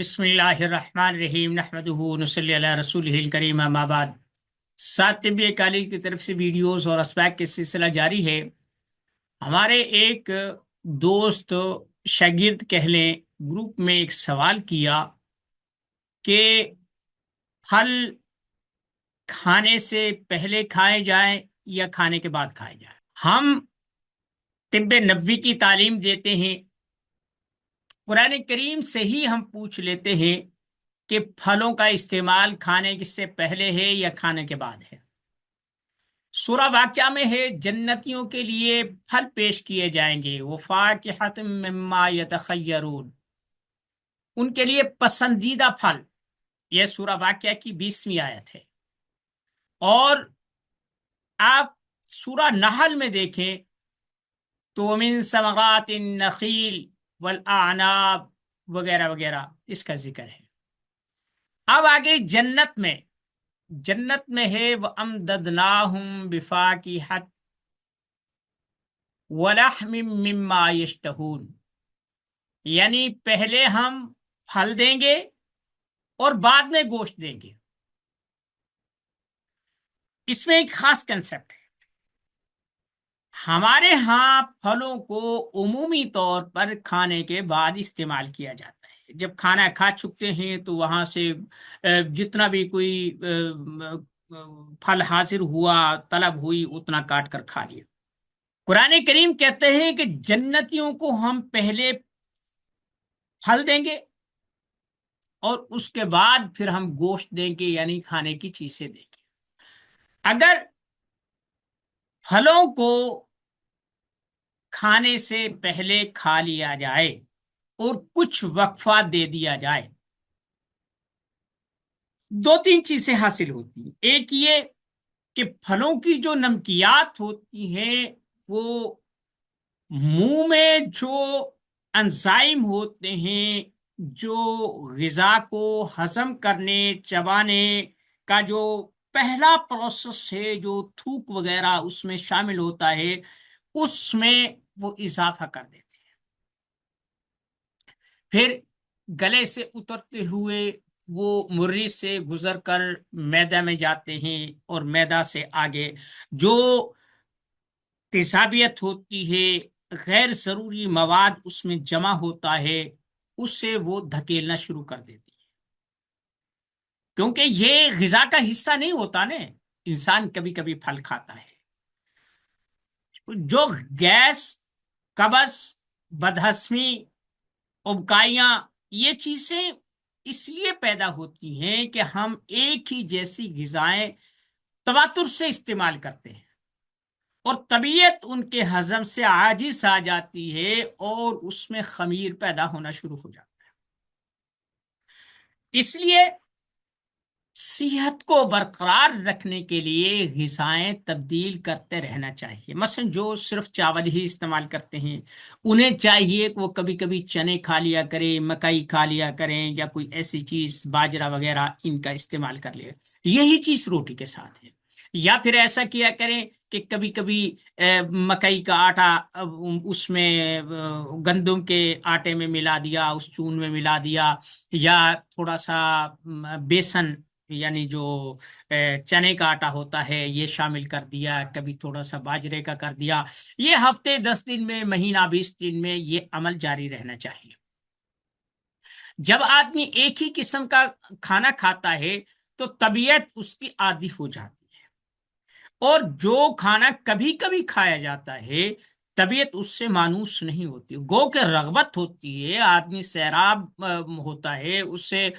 بسم اللہ الرحمن الرحیم نحمدہ ونصلی علی رسولہ الکریم اما بعد۔ سات طبی کالج کی طرف سے ویڈیوز اور اسپیک کے سلسلہ جاری ہے۔ ہمارے ایک دوست شاگرد کہہ لیں گروپ میں ایک سوال کیا کہ پھل کھانے سے پہلے کھائے جائیں یا کھانے کے بعد کھائے جائیں۔ ہم طب نبوی کی تعلیم دیتے ہیں، قرآن کریم سے ہی ہم پوچھ لیتے ہیں کہ پھلوں کا استعمال کھانے سے پہلے ہے یا کھانے کے بعد ہے۔ سورہ واقعہ میں ہے جنتیوں کے لیے پھل پیش کیے جائیں گے، وفاکہۃ مما یتخیرون، ان کے لیے پسندیدہ پھل۔ یہ سورہ واقعہ کی 20ویں آیت ہے۔ اور آپ سورہ نحل میں دیکھیں تو من ثمرات النخیل والاعناب وغیرہ وغیرہ اس کا ذکر ہے۔ اب آگے جنت میں ہے وَأَمْدَدْنَاهُمْ بِفَاكِهَةٍ وَلَحْمٍ مِّمَّا يَشْتَهُونَ، یعنی پہلے ہم پھل دیں گے اور بعد میں گوشت دیں گے۔ اس میں ایک خاص کنسپٹ ہے۔ ہمارے ہاں پھلوں کو عمومی طور پر کھانے کے بعد استعمال کیا جاتا ہے۔ جب کھانا کھا چکتے ہیں تو وہاں سے جتنا بھی کوئی پھل حاصل ہوا، طلب ہوئی، اتنا کاٹ کر کھا لیا۔ قرآن کریم کہتے ہیں کہ جنتیوں کو ہم پہلے پھل دیں گے اور اس کے بعد پھر ہم گوشت دیں گے، یعنی کھانے کی چیزیں دیں گے۔ اگر پھلوں کو کھانے سے پہلے کھا لیا جائے اور کچھ وقفہ دے دیا جائے، دو تین چیزیں حاصل ہوتی ہیں۔ ایک یہ کہ پھلوں کی جو نمکیات ہوتی ہیں وہ منہ میں جو انزائم ہوتے ہیں، جو غذا کو ہضم کرنے چبانے کا جو پہلا پروسیس ہے، جو تھوک وغیرہ اس میں شامل ہوتا ہے، اس میں وہ اضافہ کر دیتے ہیں۔ پھر گلے سے اترتے ہوئے وہ مرری سے گزر کر معدہ میں جاتے ہیں، اور معدہ سے آگے جو تیزابیت ہوتی ہے، غیر ضروری مواد اس میں جمع ہوتا ہے، اس سے وہ دھکیلنا شروع کر دیتی ہے۔ کیونکہ یہ غذا کا حصہ نہیں ہوتا نا، انسان کبھی کبھی پھل کھاتا ہے۔ جو گیس، قبض، بدہضمی، ابکائیاں، یہ چیزیں اس لیے پیدا ہوتی ہیں کہ ہم ایک ہی جیسی غذائیں تواتر سے استعمال کرتے ہیں، اور طبیعت ان کے ہضم سے عاجز آ جاتی ہے اور اس میں خمیر پیدا ہونا شروع ہو جاتا ہے۔ اس لیے صحت کو برقرار رکھنے کے لیے غذائیں تبدیل کرتے رہنا چاہیے۔ مثلا جو صرف چاول ہی استعمال کرتے ہیں، انہیں چاہیے کہ وہ کبھی کبھی چنے کھا لیا کریں، مکئی کھا لیا کریں، یا کوئی ایسی چیز باجرہ وغیرہ ان کا استعمال کر لیں۔ یہی چیز روٹی کے ساتھ ہے۔ یا پھر ایسا کیا کریں کہ کبھی کبھی مکئی کا آٹا اس میں گندم کے آٹے میں ملا دیا، اس چون میں ملا دیا، یا تھوڑا سا بیسن یعنی جو چنے کا آٹا ہوتا ہے یہ شامل کر دیا، کبھی تھوڑا سا باجرے کا کر دیا۔ یہ ہفتے 10 دن میں، مہینہ 20 دن میں یہ عمل جاری رہنا چاہیے۔ جب آدمی ایک ہی قسم کا کھانا کھاتا ہے تو طبیعت اس کی عادی ہو جاتی ہے، اور جو کھانا کبھی کبھی کھایا جاتا ہے طبیعت اس سے مانوس نہیں ہوتی، گو کہ رغبت ہوتی ہے، آدمی سیراب ہوتا ہے، اس سے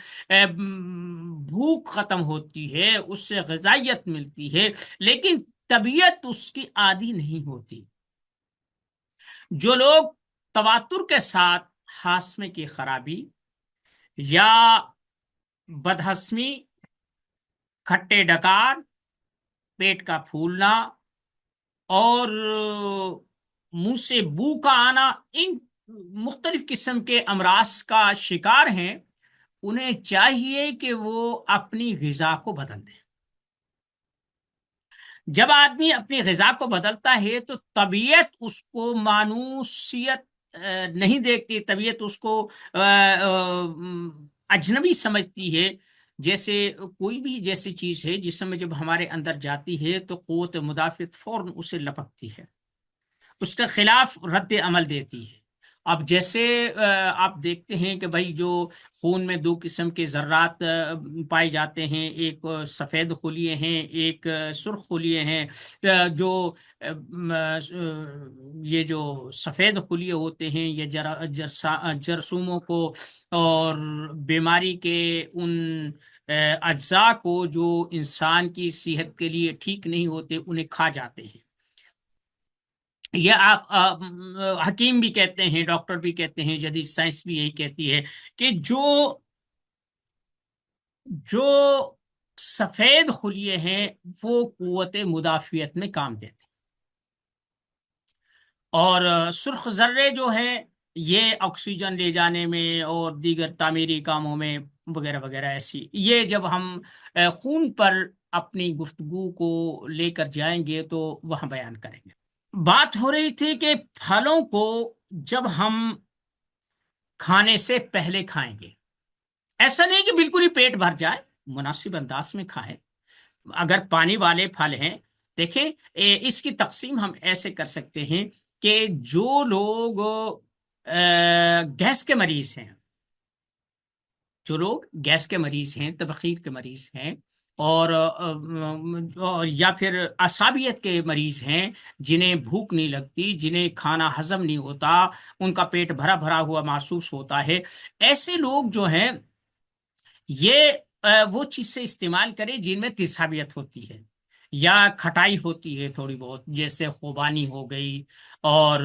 بھوک ختم ہوتی ہے، اس سے غذائیت ملتی ہے، لیکن طبیعت اس کی عادی نہیں ہوتی۔ جو لوگ تواتر کے ساتھ ہاضمے کی خرابی یا بدہضمی، کھٹے ڈکار، پیٹ کا پھولنا اور منہ سے بو کا آنا، ان مختلف قسم کے امراض کا شکار ہیں، انہیں چاہیے کہ وہ اپنی غذا کو بدل دیں۔ جب آدمی اپنی غذا کو بدلتا ہے تو طبیعت اس کو مانوسیت نہیں دیکھتی، طبیعت اس کو اجنبی سمجھتی ہے، جیسے کوئی بھی جیسی چیز ہے جس میں جب ہمارے اندر جاتی ہے تو قوت مدافعت فوراً اسے لپکتی ہے، اس کے خلاف رد عمل دیتی ہے۔ اب جیسے آپ دیکھتے ہیں کہ بھائی جو خون میں دو قسم کے ذرات پائے جاتے ہیں، ایک سفید خلیے ہیں، ایک سرخ خلیے ہیں۔ جو یہ جو سفید خلیے ہوتے ہیں یہ جرثوموں کو اور بیماری کے ان اجزاء کو جو انسان کی صحت کے لیے ٹھیک نہیں ہوتے انہیں کھا جاتے ہیں۔ یہ آپ حکیم بھی کہتے ہیں، ڈاکٹر بھی کہتے ہیں، جدید سائنس بھی یہی کہتی ہے کہ جو جو سفید خلیے ہیں وہ قوت مدافعت میں کام دیتے ہیں، اور سرخ ذرے جو ہیں یہ آکسیجن لے جانے میں اور دیگر تعمیری کاموں میں وغیرہ وغیرہ ایسی۔ یہ جب ہم خون پر اپنی گفتگو کو لے کر جائیں گے تو وہاں بیان کریں گے۔ بات ہو رہی تھی کہ پھلوں کو جب ہم کھانے سے پہلے کھائیں گے، ایسا نہیں کہ بالکل ہی پیٹ بھر جائے، مناسب انداز میں کھائیں۔ اگر پانی والے پھل ہیں، دیکھیں اس کی تقسیم ہم ایسے کر سکتے ہیں کہ جو لوگ گیس کے مریض ہیں، جو لوگ گیس کے مریض ہیں، تبخیر کے مریض ہیں، اور یا پھر عصابیت کے مریض ہیں، جنہیں بھوک نہیں لگتی، جنہیں کھانا ہضم نہیں ہوتا، ان کا پیٹ بھرا بھرا ہوا محسوس ہوتا ہے، ایسے لوگ جو ہیں یہ وہ چیز سے استعمال کریں جن میں تیزابیت ہوتی ہے یا کھٹائی ہوتی ہے تھوڑی بہت، جیسے خوبانی ہو گئی، اور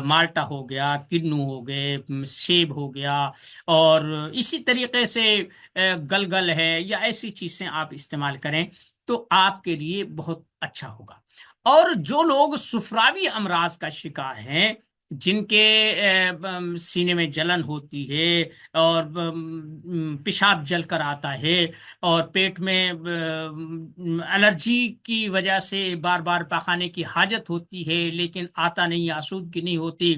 مالٹا ہو گیا، کنو ہو گئے، سیب ہو گیا، اور اسی طریقے سے گلگل ہے، یا ایسی چیزیں آپ استعمال کریں تو آپ کے لیے بہت اچھا ہوگا۔ اور جو لوگ سفراوی امراض کا شکار ہیں، جن کے سینے میں جلن ہوتی ہے، اور پیشاب جل کر آتا ہے، اور پیٹ میں الرجی کی وجہ سے بار بار پاخانے کی حاجت ہوتی ہے لیکن آتا نہیں، آسودگی نہیں ہوتی،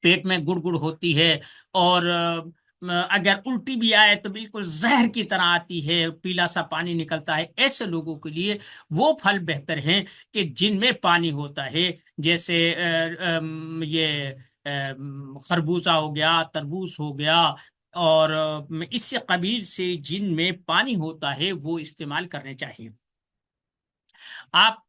پیٹ میں گڑ گڑ ہوتی ہے، اور اگر الٹی بھی آئے تو بالکل زہر کی طرح آتی ہے، پیلا سا پانی نکلتا ہے، ایسے لوگوں کے لیے وہ پھل بہتر ہیں کہ جن میں پانی ہوتا ہے، جیسے یہ خربوزہ ہو گیا، تربوز ہو گیا، اور اس سے قبیل سے جن میں پانی ہوتا ہے وہ استعمال کرنے چاہیے۔ آپ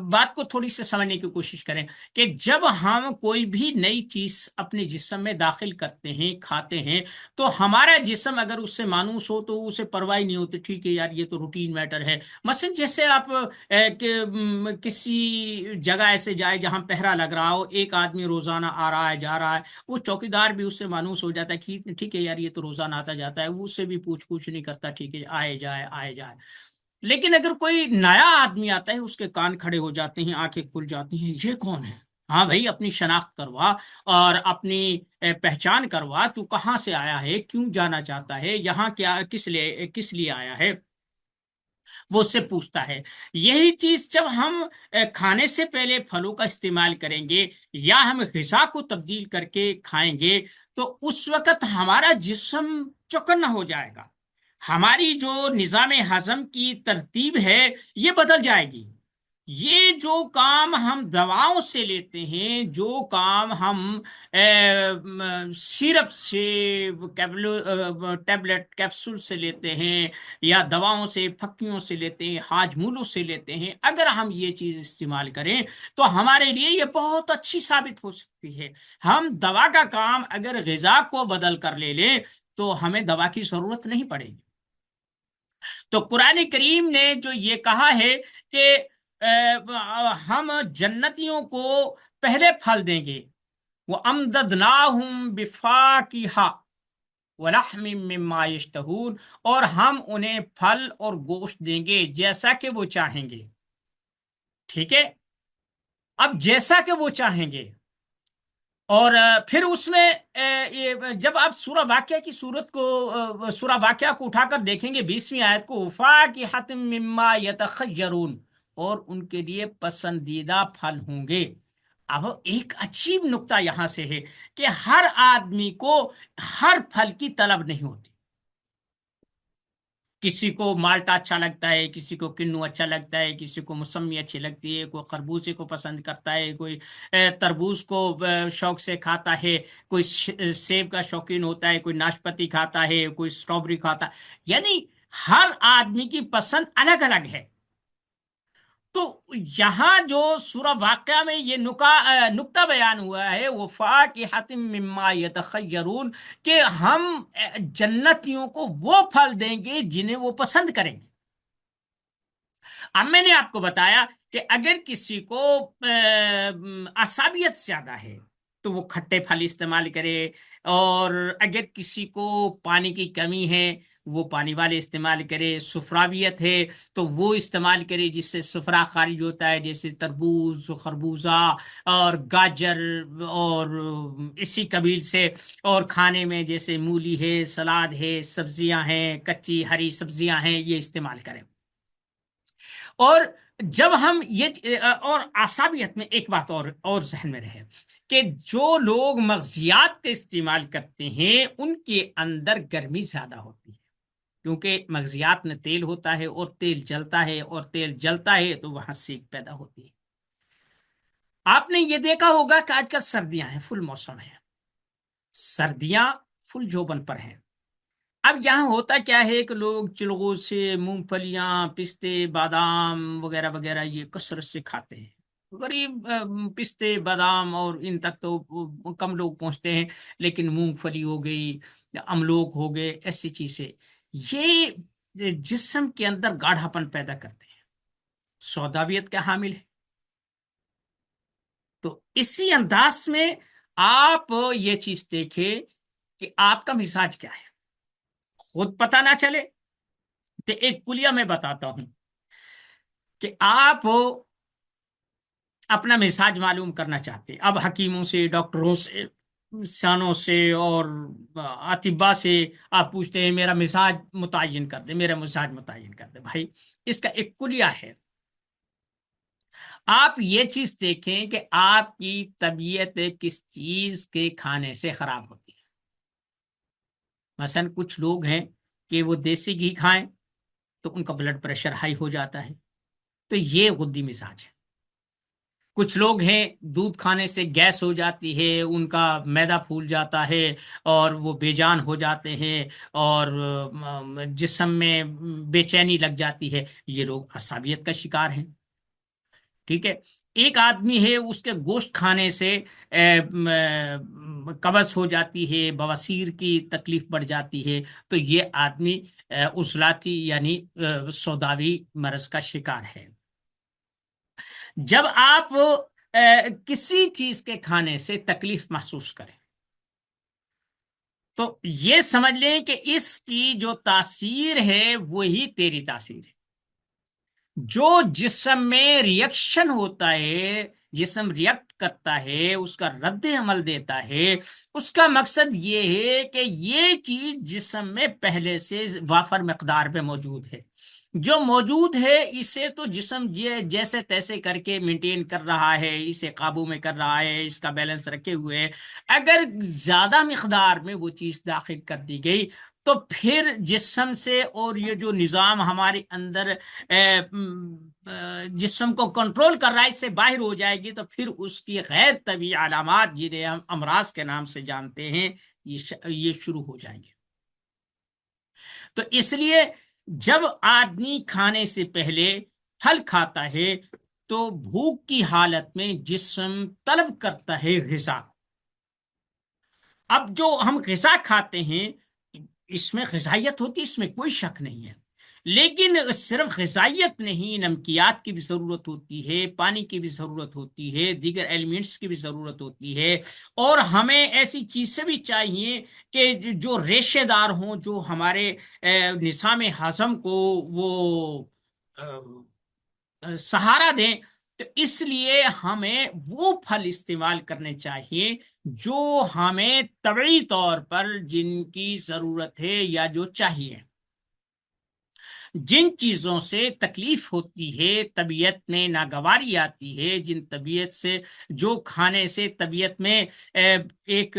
بات کو تھوڑی سی سمجھنے کی کوشش کریں کہ جب ہم کوئی بھی نئی چیز اپنے جسم میں داخل کرتے ہیں، کھاتے ہیں، تو ہمارا جسم اگر اس سے مانوس ہو تو اسے پرواہ نہیں ہوتی، ٹھیک ہے یار یہ تو روٹین میٹر ہے۔ مثلا جیسے آپ کسی جگہ ایسے جائے جہاں پہرا لگ رہا ہو، ایک آدمی روزانہ آ رہا ہے جا رہا ہے، وہ چوکیدار بھی اس سے مانوس ہو جاتا ہے کہ ٹھیک ہے یار یہ تو روزانہ آتا جاتا ہے، وہ اس سے بھی پوچھ پوچھ نہیں کرتا، ٹھیک ہے آئے جائے آئے جائے۔ لیکن اگر کوئی نیا آدمی آتا ہے اس کے کان کھڑے ہو جاتے ہیں، آنکھیں کھل جاتی ہیں، یہ کون ہے؟ ہاں بھائی، اپنی شناخت کروا اور اپنی پہچان کروا، تو کہاں سے آیا ہے، کیوں جانا چاہتا ہے، یہاں کیا کس لیے آیا ہے، وہ اس سے پوچھتا ہے۔ یہی چیز جب ہم کھانے سے پہلے پھلوں کا استعمال کریں گے یا ہم غذا کو تبدیل کر کے کھائیں گے تو اس وقت ہمارا جسم چوکنا ہو جائے گا، ہماری جو نظام ہضم کی ترتیب ہے یہ بدل جائے گی۔ یہ جو کام ہم دواؤں سے لیتے ہیں، جو کام ہم سیرپ سے، ٹیبلٹ کیپسول سے لیتے ہیں، یا دواؤں سے، پھکیوں سے لیتے ہیں، ہاجمولوں سے لیتے ہیں، اگر ہم یہ چیز استعمال کریں تو ہمارے لیے یہ بہت اچھی ثابت ہو سکتی ہے۔ ہم دوا کا کام اگر غذا کو بدل کر لے لیں تو ہمیں دوا کی ضرورت نہیں پڑے گی۔ تو قرآن کریم نے جو یہ کہا ہے کہ ہم جنتیوں کو پہلے پھل دیں گے، وَأَمْدَدْنَاهُمْ بِفَاكِهَةٍ وَلَحْمٍ مِّمَّا يَشْتَهُونَ، اور ہم انہیں پھل اور گوشت دیں گے جیسا کہ وہ چاہیں گے۔ ٹھیک ہے، اب جیسا کہ وہ چاہیں گے، اور پھر اس میں جب آپ سورہ واقعہ کی سورہ واقعہ کو اٹھا کر دیکھیں گے 20ویں آیت کو، فَاكِهَةٍ مِّمَّا يَتَخَيَّرُونَ، اور ان کے لیے پسندیدہ پھل ہوں گے۔ اب ایک عجیب نقطہ یہاں سے ہے کہ ہر آدمی کو ہر پھل کی طلب نہیں ہوتی. کسی کو مالٹا اچھا لگتا ہے، کسی کو کنو اچھا لگتا ہے، کسی کو موسمی اچھی لگتی ہے، کوئی خربوزے کو پسند کرتا ہے، کوئی تربوز کو شوق سے کھاتا ہے، کوئی سیب کا شوقین ہوتا ہے، کوئی ناشپتی کھاتا ہے، کوئی اسٹرابری کھاتا ہے. یعنی ہر آدمی کی پسند الگ الگ ہے. تو یہاں جو سورہ واقعہ میں یہ نقطہ بیان ہوا ہے، وفاکہۃ مما یتخیرون، کہ ہم جنتیوں کو وہ پھل دیں گے جنہیں وہ پسند کریں گے. اب میں نے آپ کو بتایا کہ اگر کسی کو عصبیت زیادہ ہے تو وہ کھٹے پھل استعمال کرے، اور اگر کسی کو پانی کی کمی ہے وہ پانی والے استعمال کرے. سفراویت ہے تو وہ استعمال کرے جس سے سفرا خارج ہوتا ہے، جیسے تربوز، خربوزہ اور گاجر اور اسی قبیل سے. اور کھانے میں جیسے مولی ہے، سلاد ہے، سبزیاں ہیں، کچی ہری سبزیاں ہیں، یہ استعمال کریں. اور جب ہم یہ اور آسابیت میں ایک بات اور ذہن میں رہے کہ جو لوگ مغزیات کا استعمال کرتے ہیں ان کے اندر گرمی زیادہ ہوتی ہے، کیونکہ مغزیات میں تیل ہوتا ہے اور تیل جلتا ہے، اور تیل جلتا ہے تو وہاں سیک پیدا ہوتی ہے. آپ نے یہ دیکھا ہوگا کہ آج کل سردیاں ہیں، فل موسم ہے، سردیاں فل جوبن پر ہیں. اب یہاں ہوتا کیا ہے کہ لوگ چلغوں سے مونگ پھلیاں، پستے، بادام وغیرہ وغیرہ یہ کثرت سے کھاتے ہیں. غریب پستے بادام اور ان تک تو کم لوگ پہنچتے ہیں، لیکن مونگ پھلی ہو گئی، املوک ہو گئے، ایسی چیزیں یہ جسم کے اندر گاڑھا پن پیدا کرتے ہیں، سوداویت کا حامل ہے. تو اسی انداز میں آپ یہ چیز دیکھیں کہ آپ کا مزاج کیا ہے، خود پتہ نہ چلے تو ایک کلیہ میں بتاتا ہوں کہ آپ اپنا مزاج معلوم کرنا چاہتے ہیں. اب حکیموں سے، ڈاکٹروں سے، سیانوں سے اور اطباء سے آپ پوچھتے ہیں میرا مزاج متعین کر دے، میرا مزاج متعین کر دے. بھائی اس کا ایک کلیہ ہے. آپ یہ چیز دیکھیں کہ آپ کی طبیعت کس چیز کے کھانے سے خراب ہوتی ہے. مثلا کچھ لوگ ہیں کہ وہ دیسی گھی کھائیں تو ان کا بلڈ پریشر ہائی ہو جاتا ہے، تو یہ غدی مزاج ہے. کچھ لوگ ہیں دودھ کھانے سے گیس ہو جاتی ہے، ان کا معدہ پھول جاتا ہے اور وہ بے جان ہو جاتے ہیں، اور جسم میں بے چینی لگ جاتی ہے. یہ لوگ عصبیت کا شکار ہیں. ٹھیک ہے. ایک آدمی ہے اس کے گوشت کھانے سے قبض ہو جاتی ہے، بواسیر کی تکلیف بڑھ جاتی ہے، تو یہ آدمی عضلاتی یعنی سوداوی مرض کا شکار ہے. جب آپ کسی چیز کے کھانے سے تکلیف محسوس کریں تو یہ سمجھ لیں کہ اس کی جو تاثیر ہے وہی تیری تاثیر ہے. جو جسم میں ریئیکشن ہوتا ہے، جسم ریئیکٹ کرتا ہے، اس کا رد عمل دیتا ہے، اس کا مقصد یہ ہے کہ یہ چیز جسم میں پہلے سے وافر مقدار میں موجود ہے. جو موجود ہے اسے تو جسم جیسے تیسے کر کے مینٹین کر رہا ہے، اسے قابو میں کر رہا ہے، اس کا بیلنس رکھے ہوئے ہے. اگر زیادہ مقدار میں وہ چیز داخل کر دی گئی تو پھر جسم سے، اور یہ جو نظام ہمارے اندر جسم کو کنٹرول کر رہا ہے، اس سے باہر ہو جائے گی تو پھر اس کی غیر طبیعی علامات جنہیں ہم امراض کے نام سے جانتے ہیں یہ شروع ہو جائیں گے. تو اس لیے جب آدمی کھانے سے پہلے پھل کھاتا ہے تو بھوک کی حالت میں جسم طلب کرتا ہے غذا. اب جو ہم غذا کھاتے ہیں اس میں غذائیت ہوتی ہے، اس میں کوئی شک نہیں ہے، لیکن صرف غذائیت نہیں، نمکیات کی بھی ضرورت ہوتی ہے، پانی کی بھی ضرورت ہوتی ہے، دیگر ایلیمنٹس کی بھی ضرورت ہوتی ہے. اور ہمیں ایسی چیزیں بھی چاہیے کہ جو ریشے دار ہوں، جو ہمارے نظام ہضم کو وہ سہارا دیں. تو اس لیے ہمیں وہ پھل استعمال کرنے چاہیے جو ہمیں طبعی طور پر جن کی ضرورت ہے یا جو چاہیے. جن چیزوں سے تکلیف ہوتی ہے، طبیعت میں ناگواری آتی ہے، جن طبیعت سے، جو کھانے سے طبیعت میں ایک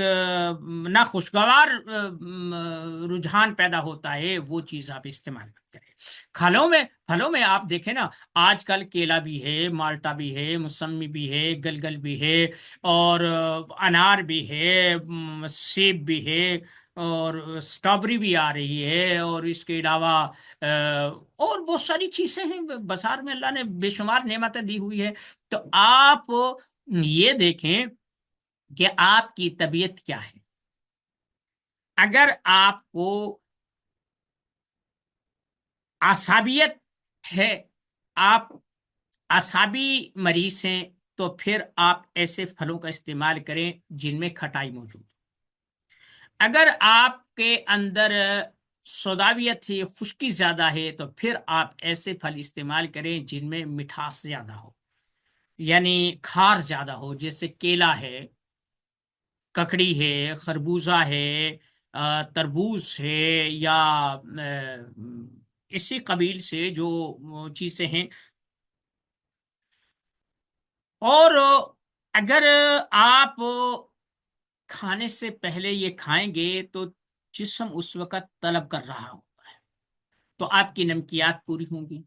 ناخوشگوار رجحان پیدا ہوتا ہے، وہ چیز آپ استعمال مت کریں۔ پھلوں میں آپ دیکھیں نا، آج کل کیلا بھی ہے، مالٹا بھی ہے، موسمی بھی ہے، گلگل بھی ہے، اور انار بھی ہے، سیب بھی ہے، اور اسٹرابری بھی آ رہی ہے، اور اس کے علاوہ اور بہت ساری چیزیں ہیں بازار میں، اللہ نے بے شمار نعمتیں دی ہوئی ہے۔ تو آپ یہ دیکھیں کہ آپ کی طبیعت کیا ہے۔ اگر آپ کو اعصابیت ہے، آپ اعصابی مریض ہیں، تو پھر آپ ایسے پھلوں کا استعمال کریں جن میں کھٹائی موجود۔ اگر آپ کے اندر سوداویت ہے، خشکی زیادہ ہے، تو پھر آپ ایسے پھل استعمال کریں جن میں مٹھاس زیادہ ہو، یعنی کھار زیادہ ہو، جیسے کیلا ہے، ککڑی ہے، خربوزہ ہے، تربوز ہے، یا اسی قبیل سے جو چیزیں ہیں۔ اور اگر آپ کھانے سے پہلے یہ کھائیں گے تو جسم اس وقت طلب کر رہا ہوتا ہے، تو آپ کی نمکیات پوری ہوں گی،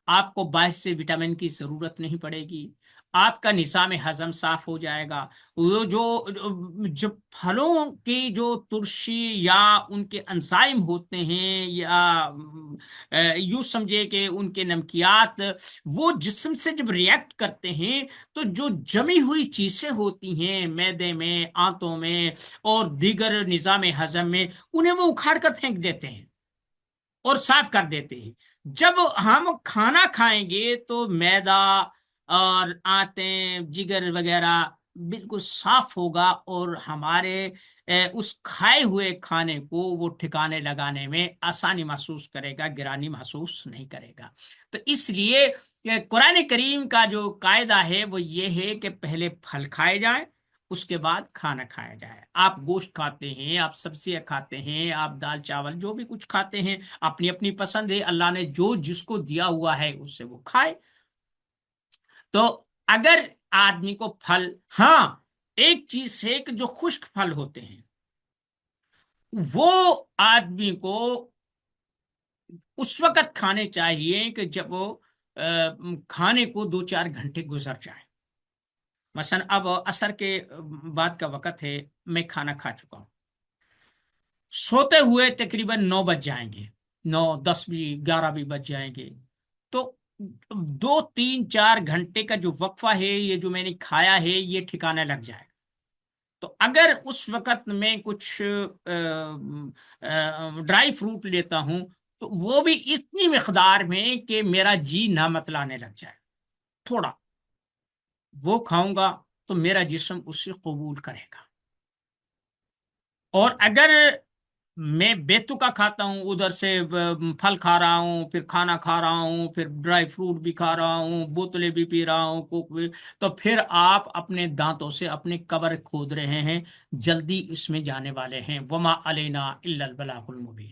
آپ کو باہر سے وٹامن کی ضرورت نہیں پڑے گی، آپ کا نظام ہضم صاف ہو جائے گا۔ وہ جو پھلوں کی جو ترشی یا ان کے انزائم ہوتے ہیں، یا یوں سمجھے کہ ان کے نمکیات، وہ جسم سے جب ریئیکٹ کرتے ہیں تو جو جمی ہوئی چیزیں ہوتی ہیں معدے میں، آنتوں میں، اور دیگر نظام ہضم میں، انہیں وہ اکھاڑ کر پھینک دیتے ہیں اور صاف کر دیتے ہیں۔ جب ہم کھانا کھائیں گے تو معدہ اور آنتیں، جگر وغیرہ بالکل صاف ہوگا، اور ہمارے اس کھائے ہوئے کھانے کو وہ ٹھکانے لگانے میں آسانی محسوس کرے گا، گرانی محسوس نہیں کرے گا۔ تو اس لیے قرآن کریم کا جو قاعدہ ہے وہ یہ ہے کہ پہلے پھل کھائے جائیں، اس کے بعد کھانا کھایا جائے۔ آپ گوشت کھاتے ہیں، آپ سبزیاں کھاتے ہیں، آپ دال چاول جو بھی کچھ کھاتے ہیں، اپنی اپنی پسند ہے، اللہ نے جو جس کو دیا ہوا ہے اس سے وہ کھائے۔ تو اگر آدمی کو پھل، ہاں ایک چیز ہے کہ جو خشک پھل ہوتے ہیں وہ آدمی کو اس وقت کھانے چاہیے کہ جب وہ کھانے کو 2-4 گھنٹے گزر جائیں۔ مثلا اب عصر کے بعد کا وقت ہے، میں کھانا کھا چکا ہوں، سوتے ہوئے تقریباً 9 بج جائیں گے، 9 10 بھی، 11 بھی بج جائیں گے، تو 2-3-4 گھنٹے کا جو وقفہ ہے، یہ جو میں نے کھایا ہے یہ ٹھکانے لگ جائے۔ تو اگر اس وقت میں کچھ ڈرائی فروٹ لیتا ہوں تو وہ بھی اتنی مقدار میں کہ میرا جی نہ متلانے لگ جائے، تھوڑا وہ کھاؤں گا تو میرا جسم اسے قبول کرے گا۔ اور اگر میں بیتکا کھاتا ہوں، ادھر سے پھل کھا رہا ہوں، پھر کھانا کھا رہا ہوں، پھر ڈرائی فروٹ بھی کھا رہا ہوں، بوتلیں بھی پی رہا ہوں، کوک بھی، تو پھر آپ اپنے دانتوں سے اپنے قبر کھود رہے ہیں، جلدی اس میں جانے والے ہیں۔ وما علینا الا البلاغ المبین۔